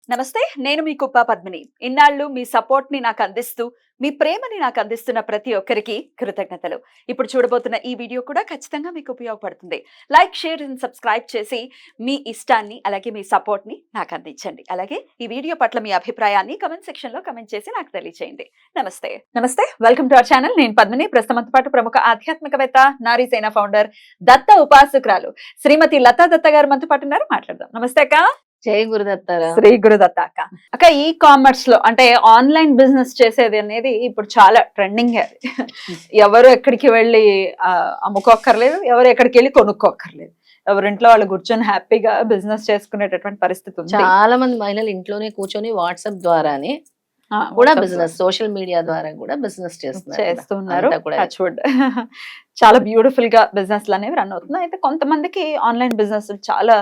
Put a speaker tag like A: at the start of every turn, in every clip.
A: నమస్తే. నేను మీ కుప్ప పద్మిని. ఇన్నాళ్ళు మీ సపోర్ట్‌ని నాకందిస్తూ, మీ ప్రేమని నాకందిస్తున్న ప్రతి ఒక్కరికి కృతజ్ఞతలు. ఇప్పుడు చూడబోతున్న ఈ వీడియో కూడా ఖచ్చితంగా మీకు ఉపయోగపడుతుంది. లైక్, షేర్ అండ్ సబ్స్క్రైబ్ చేసి మీ ఇష్టాన్ని, అలాగే మీ సపోర్ట్‌ని నాకందించండి. అలాగే ఈ వీడియో పట్ల మీ అభిప్రాయాన్ని కామెంట్ సెక్షన్‌లో కామెంట్ చేసి నాకు తెలియజేయండి. నమస్తే. నమస్తే. Welcome to our channel. నేను పద్మిని. ప్రస్తుతంతో పాటు ప్రముఖ ఆధ్యాత్మికవేత్త, నారీసేన ఫౌండర్, దత్త ఉపాసకురాలు శ్రీమతి లతా దత్త గారు మనతో పాటు ఉన్నారు. మాట్లాడదాం. నమస్తే అక్క.
B: జై గురుదత్తారా.
A: శ్రీ గురుదత్త అక్క. అక్క, ఈ కామర్స్ లో అంటే ఆన్లైన్ బిజినెస్ చేసేది అనేది ఇప్పుడు చాలా ట్రెండింగ్. ఎవరు ఎక్కడికి వెళ్ళి అమ్ముకోక్కర్లేదు, ఎవరు ఎక్కడికి వెళ్ళి కొనుక్కోక్కర్లేదు. ఎవరింట్లో వాళ్ళు కూర్చొని హ్యాపీగా బిజినెస్ చేసుకునేటటువంటి పరిస్థితి ఉంది.
B: చాలా మంది మహిళలు ఇంట్లోనే కూర్చొని వాట్సాప్ ద్వారానే కూడా బిజినెస్, సోషల్ మీడియా ద్వారా కూడా బిజినెస్
A: చేస్తున్నారు. చాలా బ్యూటిఫుల్ గా బిజినెస్ అనేవి రన్ అవుతున్నాయి. అయితే కొంతమందికి ఆన్లైన్ బిజినెస్ చాలా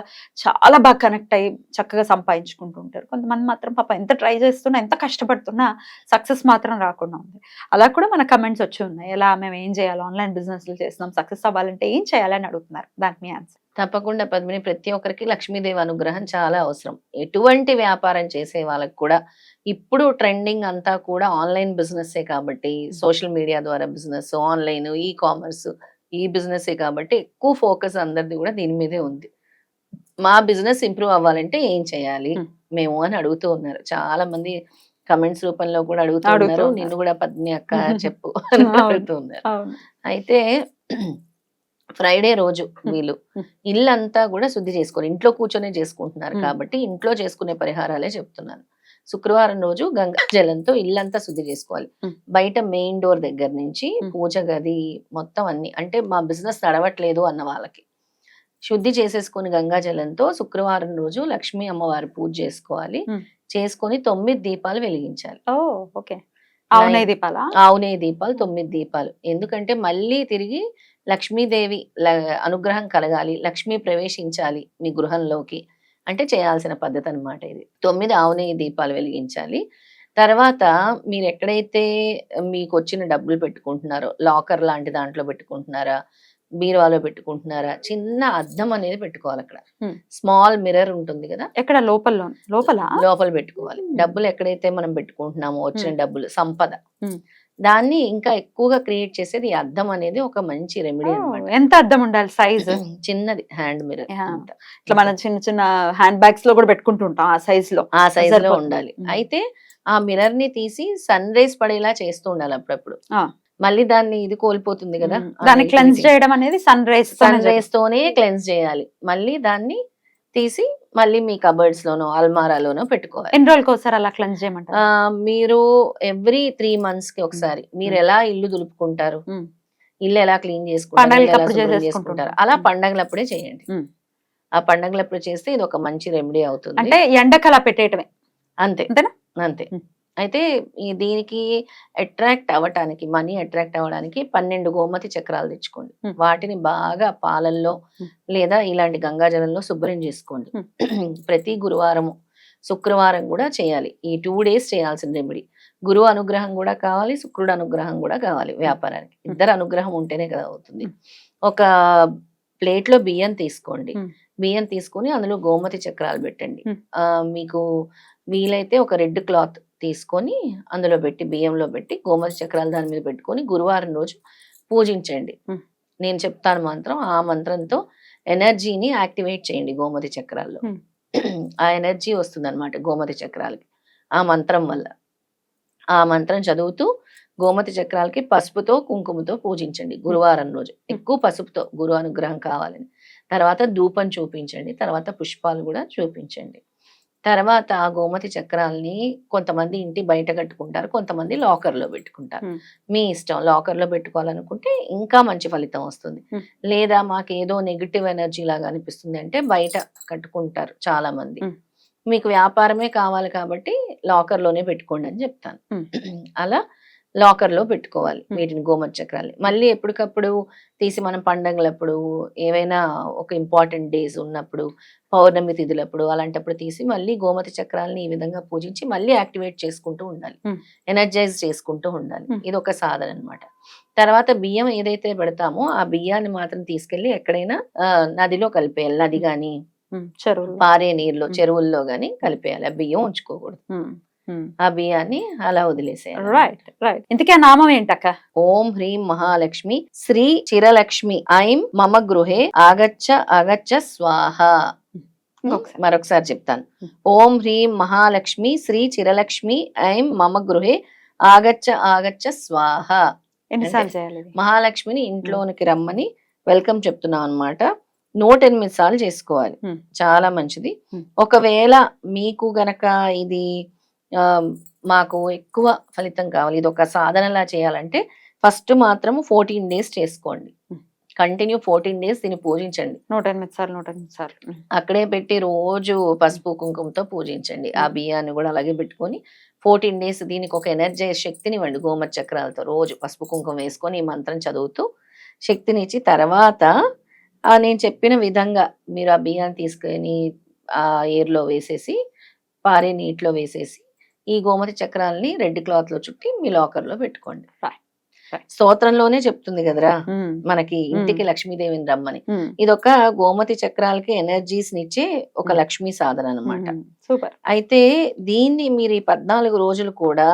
A: చాలా బాగా కనెక్ట్ అయ్యి చక్కగా సంపాదించుకుంటూ ఉంటారు. కొంతమంది మాత్రం పాప ఎంత ట్రై చేస్తున్నా, ఎంత కష్టపడుతున్నా సక్సెస్ మాత్రం రాకుండా ఉంది. అలా కూడా మన కమెంట్స్ వచ్చి ఉన్నాయి. ఎలా మేము ఏం చేయాలి, ఆన్లైన్ బిజినెస్ చేస్తున్నాం, సక్సెస్ అవ్వాలంటే ఏం చేయాలని అడుగుతున్నారు. దానికి మీ ఆన్సర్.
B: తప్పకుండా పద్మిని, ప్రతి ఒక్కరికి లక్ష్మీదేవి అనుగ్రహం చాలా అవసరం. ఎటువంటి వ్యాపారం చేసే వాళ్ళకి కూడా ఇప్పుడు ట్రెండింగ్ అంతా కూడా ఆన్లైన్ బిజినెస్సే కాబట్టి, సోషల్ మీడియా ద్వారా బిజినెస్, ఆన్లైన్, ఈ కామర్స్, ఈ బిజినెస్సే కాబట్టి ఎక్కువ ఫోకస్ అందరిది కూడా దీని మీదే ఉంది. మా బిజినెస్ ఇంప్రూవ్ అవ్వాలంటే ఏం చేయాలి మేము అని అడుగుతూ ఉన్నారు. చాలా మంది కమెంట్స్ రూపంలో కూడా అడుగుతూ ఉన్నారు. నిన్ను కూడా పద్మిని అక్క చెప్పు అని అడుగుతూ ఉన్నారు. అయితే ఫ్రైడే రోజు వీళ్ళు ఇల్లంతా కూడా శుద్ధి చేసుకొని ఇంట్లో కూర్చొనే చేసుకుంటున్నారు కాబట్టి ఇంట్లో చేసుకునే పరిహారాలే చెప్తున్నాను. శుక్రవారం రోజు గంగా జలంతో ఇల్లంతా శుద్ధి చేసుకోవాలి. బయట మెయిన్ డోర్ దగ్గర నుంచి పూజ గది మొత్తం అన్ని, అంటే మా బిజినెస్ నడవట్లేదు అన్న వాళ్ళకి శుద్ధి చేసేసుకుని గంగా జలంతో శుక్రవారం రోజు లక్ష్మీ అమ్మవారి పూజ చేసుకోవాలి. చేసుకొని 9 దీపాలు వెలిగించాలి.
A: ఆవునేయ దీపాలు
B: 9 దీపాలు. ఎందుకంటే మళ్ళీ తిరిగి లక్ష్మీదేవి అనుగ్రహం కలగాలి, లక్ష్మీ ప్రవేశించాలి మీ గృహంలోకి అంటే చేయాల్సిన పద్ధతి అనమాట ఇది. 9 ఆవునేయ దీపాలు వెలిగించాలి. తర్వాత మీరు ఎక్కడైతే మీకు వచ్చిన డబ్బులు పెట్టుకుంటున్నారో, లాకర్ లాంటి దాంట్లో పెట్టుకుంటున్నారా, బీరువాలో పెట్టుకుంటున్నారా, చిన్న అద్దం అనేది పెట్టుకోవాలి. అక్కడ స్మాల్ మిర్రర్ ఉంటుంది కదా,
A: ఎక్కడ లోపల
B: పెట్టుకోవాలి. డబ్బులు ఎక్కడైతే మనం పెట్టుకుంటున్నామో, వచ్చిన డబ్బులు, సంపద, దాన్ని ఇంకా ఎక్కువగా క్రియేట్ చేసేది ఈ అద్దం అనేది ఒక మంచి రెమెడీ అన్నమాట.
A: ఎంత అద్దం ఉండాలి? సైజ్
B: చిన్నది, హ్యాండ్ మిర్రర్.
A: ఇట్లా మనం చిన్న చిన్న హ్యాండ్ బ్యాగ్స్ లో కూడా పెట్టుకుంటుంటాం. ఆ సైజ్ లో
B: ఉండాలి. అయితే ఆ మిర్రర్ ని తీసి సన్ రైజ్ పడేలా చేస్తూ ఉండాలి అప్పుడప్పుడు. మళ్ళీ దాన్ని ఇది కోల్పోతుంది కదా,
A: దాన్ని క్లెన్స్ చేయడం అనేది సన్ రైజ్
B: తోనే క్లెన్స్ చేయాలి. మళ్ళీ దాన్ని తీసి మళ్ళీ మీ కబర్డ్స్ లోనో అల్మారాలోనో పెట్టుకోవాలి.
A: ఎన్ని రోజులకి ఒకసారి అలా క్లెన్స్ చేయమంటారు?
B: మీరు ఎవ్రీ 3 months కి ఒకసారి. మీరు ఎలా ఇల్లు దులుపుకుంటారు, ఇల్లు ఎలా క్లీన్ చేసుకుంటారు, అలా పండగలప్పుడే చేయండి. ఆ పండగలప్పుడు చేస్తే ఇది ఒక మంచి రెమెడీ అవుతుంది.
A: అంటే ఎండకు అలా పెట్టేయటమే
B: అంతే అంతే. అయితే దీనికి అట్రాక్ట్ అవ్వటానికి, మనీ అట్రాక్ట్ అవ్వడానికి 12 గోమతి చక్రాలు తెచ్చుకోండి. వాటిని బాగా పాలల్లో లేదా ఇలాంటి గంగాజలంలో శుభ్రం చేసుకోండి. ప్రతి గురువారము, శుక్రవారం కూడా చేయాలి. ఈ 2 days చేయాల్సిన రెమెడీ. గురువు అనుగ్రహం కూడా కావాలి, శుక్రుడు అనుగ్రహం కూడా కావాలి వ్యాపారానికి. ఇద్దరు అనుగ్రహం ఉంటేనే కదా అవుతుంది. ఒక ప్లేట్లో బియ్యం తీసుకోండి. బియ్యం తీసుకొని అందులో గోమతి చక్రాలు పెట్టండి. మీకు వీలైతే ఒక రెడ్ క్లాత్ తీసుకొని అందులో పెట్టి, బియ్యంలో పెట్టి గోమతి చక్రాలు దాని మీద పెట్టుకొని గురువారం రోజు పూజించండి. నేను చెప్తాను మంత్రం, ఆ మంత్రంతో ఎనర్జీని యాక్టివేట్ చేయండి గోమతి చక్రాల్లో. ఆ ఎనర్జీ వస్తుంది అనమాట గోమతి చక్రాలకి ఆ మంత్రం వల్ల. ఆ మంత్రం చదువుతూ గోమతి చక్రాలకి పసుపుతో కుంకుమతో పూజించండి గురువారం రోజు. ఎక్కువ పసుపుతో, గురు అనుగ్రహం కావాలని. తర్వాత ధూపం చూపించండి. తర్వాత పుష్పాలు కూడా చూపించండి. తర్వాత ఆ గోమతి చక్రాలని కొంతమంది ఇంటి బయట కట్టుకుంటారు, కొంతమంది లాకర్ లో పెట్టుకుంటారు. మీ ఇష్టం. లాకర్ లో పెట్టుకోవాలనుకుంటే ఇంకా మంచి ఫలితం వస్తుంది. లేదా మాకు ఏదో నెగిటివ్ ఎనర్జీ లాగా అనిపిస్తుంది అంటే బయట కట్టుకుంటారు చాలా మంది. మీకు వ్యాపారమే కావాలి కాబట్టి లాకర్ లోనే పెట్టుకోండి అని చెప్తాను. అలా లాకర్ లో పెట్టుకోవాలి వీటిని, గోమతి చక్రాలని. మళ్ళీ ఎప్పటికప్పుడు తీసి మనం పండగలప్పుడు, ఏవైనా ఒక ఇంపార్టెంట్ డేస్ ఉన్నప్పుడు, పౌర్ణమి తిథులప్పుడు, అలాంటప్పుడు తీసి మళ్ళీ గోమతి చక్రాలని ఈ విధంగా పూజించి మళ్ళీ యాక్టివేట్ చేసుకుంటూ ఉండాలి, ఎనర్జైజ్ చేసుకుంటూ ఉండాలి. ఇది ఒక సాధన అనమాట. తర్వాత బియ్యం ఏదైతే పెడతామో ఆ బియ్యాన్ని మాత్రం తీసుకెళ్లి ఎక్కడైనా నదిలో కలిపేయాలి. నది గాని
A: చెరువులు.
B: పారే నీరులో చెరువుల్లో గాని కలిపేయాలి. ఆ బియ్యం ఉంచుకోకూడదు. ఆ బియ్యాన్ని అలా వదిలేసేయాలి.
A: Right right. ఇంతకీ ఆ నామం ఏంటక్క?
B: ఓం హ్రీం మహాలక్ష్మి శ్రీ చిరలక్ష్మి ఐం మమ గృహే ఆగచ్చ ఆగచ్చ స్వాహ.
A: ఇంకొకసారి.
B: మరొకసారి చెప్తాను. ఓం హ్రీం మహాలక్ష్మి శ్రీ చిరలక్ష్మి ఐం మమ గృహే ఆగచ్చ ఆగచ్చ స్వాహ.
A: ఎన్నిసార్లు చేయాలి ఇది?
B: మహాలక్ష్మిని ఇంట్లోనికి రమ్మని వెల్కమ్ చెప్తున్నాం అన్నమాట. 108 సార్లు చేసుకోవాలి. చాలా మంచిది. ఒకవేళ మీకు గనక ఇది మాకు ఎక్కువ ఫలితం కావాలి, ఇది ఒక సాధనలా చేయాలంటే ఫస్ట్ మాత్రం 14 డేస్ చేసుకోండి. కంటిన్యూ 14 డేస్ దీన్ని పూజించండి.
A: 108 సార్లు 108 సార్లు.
B: అక్కడే పెట్టి రోజు పసుపు కుంకుమతో పూజించండి. ఆ బియ్యాన్ని కూడా అలాగే పెట్టుకొని 14 డేస్ దీనికి ఒక ఎనర్జీ శక్తినివ్వండి. గోమతి చక్రాలతో రోజు పసుపు కుంకుమ వేసుకొని ఈ మంత్రం చదువుతూ శక్తినిచ్చి తర్వాత నేను చెప్పిన విధంగా మీరు ఆ బియ్యాన్ని తీసుకొని ఆ ఏర్లో వేసేసి పారే నీటిలో వేసేసి ఈ గోమతి చక్రాలని రెడ్ క్లాత్ లో చుట్టి మీ లాకర్ లో పెట్టుకోండి. స్తోత్రంలోనే చెప్తుంది కదరా మనకి ఇంటికి లక్ష్మీదేవిని రమ్మని. ఇదొక గోమతి చక్రాలకి ఎనర్జీస్ నిచ్చే ఒక లక్ష్మీ సాధన అన్నమాట.
A: సూపర్.
B: అయితే దీన్ని మీరు ఈ 14 రోజులు కూడా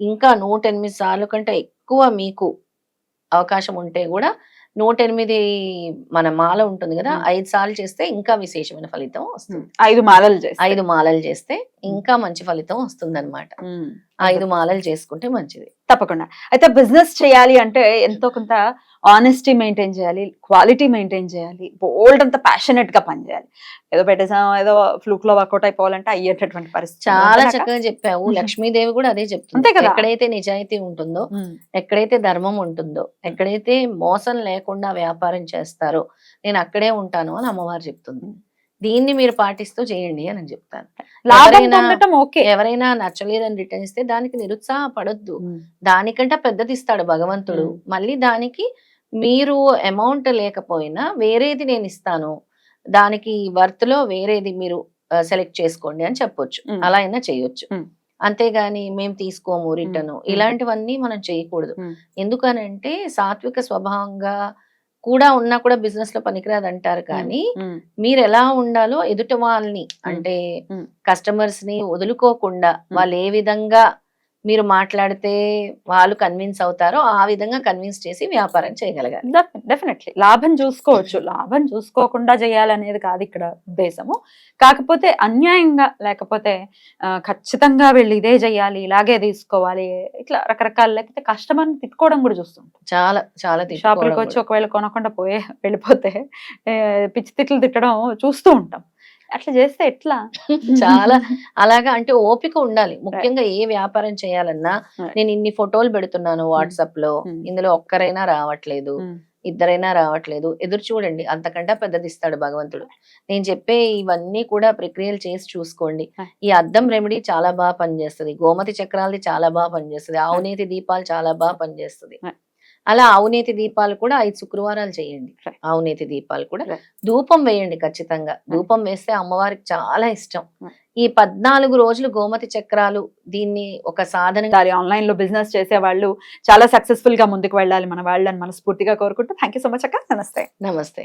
B: ఇంకా 108 సార్లు కంటే ఎక్కువ మీకు అవకాశం ఉంటే కూడా 108 మన మాల ఉంటుంది కదా, 5 సార్లు చేస్తే ఇంకా విశేషమైన ఫలితం వస్తుంది.
A: 5 మాలలు చేస్తే
B: 5 మాలలు చేస్తే ఇంకా మంచి ఫలితం వస్తుంది అనమాట. 5 మాలలు చేసుకుంటే మంచిది.
A: తప్పకుండా. అయితే బిజినెస్ చేయాలి అంటే ఎంతో కొంత ఆనెస్టీ మెయింటైన్ చేయాలి, క్వాలిటీ మెయింటైన్ చేయాలి, బోల్డ్ అంత ప్యాషనెట్ గా పనిచేయాలి. ఏదో పెట్టేసాం ఏదో ఫ్లూక్ లో వర్కౌట్ అయిపోవాలంటే అయ్యేటటువంటి పరిస్థితి.
B: చాలా చక్కగా చెప్పావు. లక్ష్మీదేవి కూడా అదే చెప్తుంది. ఎక్కడైతే నిజాయితీ ఉంటుందో, ఎక్కడైతే ధర్మం ఉంటుందో, ఎక్కడైతే మోసం లేకుండా వ్యాపారం చేస్తారో నేను అక్కడే ఉంటాను అని అమ్మవారు చెప్తుంది. దీన్ని మీరు పాటిస్తూ చేయండి అని నేను చెప్తాను. ఎవరైనా నచ్చలేదని రిటర్న్ ఇస్తే దానికి నిరుత్సాహపడొద్దు. దానికంటే పెద్దది ఇస్తాడు భగవంతుడు. మళ్ళీ దానికి మీరు అమౌంట్ లేకపోయినా వేరేది నేను ఇస్తాను, దానికి వర్త్ లో వేరేది మీరు సెలెక్ట్ చేసుకోండి అని చెప్పొచ్చు. అలా అయినా చేయొచ్చు. అంతేగాని మేము తీసుకోము రిటర్న్, ఇలాంటివన్నీ మనం చేయకూడదు. ఎందుకనంటే సాత్విక స్వభావంగా కూడా ఉన్నా కూడా బిజినెస్ లో పనికిరాదు అంటారు. కానీ మీరు ఎలా ఉండాలో ఎదుటి వాళ్ళని అంటే కస్టమర్స్ ని వదులుకోకుండా వాళ్ళు ఏ విధంగా మీరు మాట్లాడితే వాళ్ళు కన్విన్స్ అవుతారో ఆ విధంగా కన్విన్స్ చేసి వ్యాపారం చేయగలగాలి.
A: డెఫినెట్లీ లాభం చూసుకోవచ్చు, లాభం చూసుకోకుండా చేయాలనేది కాదు ఇక్కడ ఉద్దేశము. కాకపోతే అన్యాయంగా లేకపోతే ఖచ్చితంగా వీళ్ళు ఇదే చేయాలి, ఇలాగే తీసుకోవాలి, ఇట్లా రకరకాల లేకపోతే కస్టమర్ని తిట్టుకోవడం కూడా చూస్తుంటాం.
B: చాలా చాలా
A: షాపులకు వచ్చి ఒకవేళ కొనకుండా వెళ్ళిపోతే పిచ్చి తిట్లు తిట్టడం చూస్తూ ఉంటాం. అట్లా చేస్తే ఎట్లా?
B: చాలా అలాగా అంటే ఓపిక ఉండాలి. ముఖ్యంగా ఏ వ్యాపారం చేయాలన్నా నేను ఇన్ని ఫోటోలు పెడుతున్నాను వాట్సాప్ లో, ఇందులో ఒక్కరైనా రావట్లేదు, ఇద్దరైనా రావట్లేదు, ఎదురు చూడండి, అంతకంటే పెద్దది ఇస్తాడు భగవంతుడు. నేను చెప్పే ఇవన్నీ కూడా ప్రక్రియలు చేసి చూసుకోండి. ఈ అద్దం రెమెడీ చాలా బాగా పనిచేస్తుంది, గోమతి చక్రాలది చాలా బాగా పనిచేస్తుంది, ఆవునేతి దీపాలు చాలా బాగా పనిచేస్తుంది. అలా ఆవునేతి దీపాలు కూడా 5 శుక్రవారాలు చేయండి. ఆవునేతి దీపాలు కూడా ధూపం వేయండి. ఖచ్చితంగా ధూపం వేస్తే అమ్మవారికి చాలా ఇష్టం. ఈ 14 రోజులు గోమతి చక్రాలు దీన్ని ఒక సాధన.
A: ఆన్లైన్ లో బిజినెస్ చేసే వాళ్ళు చాలా సక్సెస్ఫుల్ గా ముందుకు వెళ్ళాలి మన వాళ్ళని మనస్ఫూర్తిగా కోరుకుంటూ థ్యాంక్ యూ సో మచ్ అక్క. నమస్తే.
B: నమస్తే.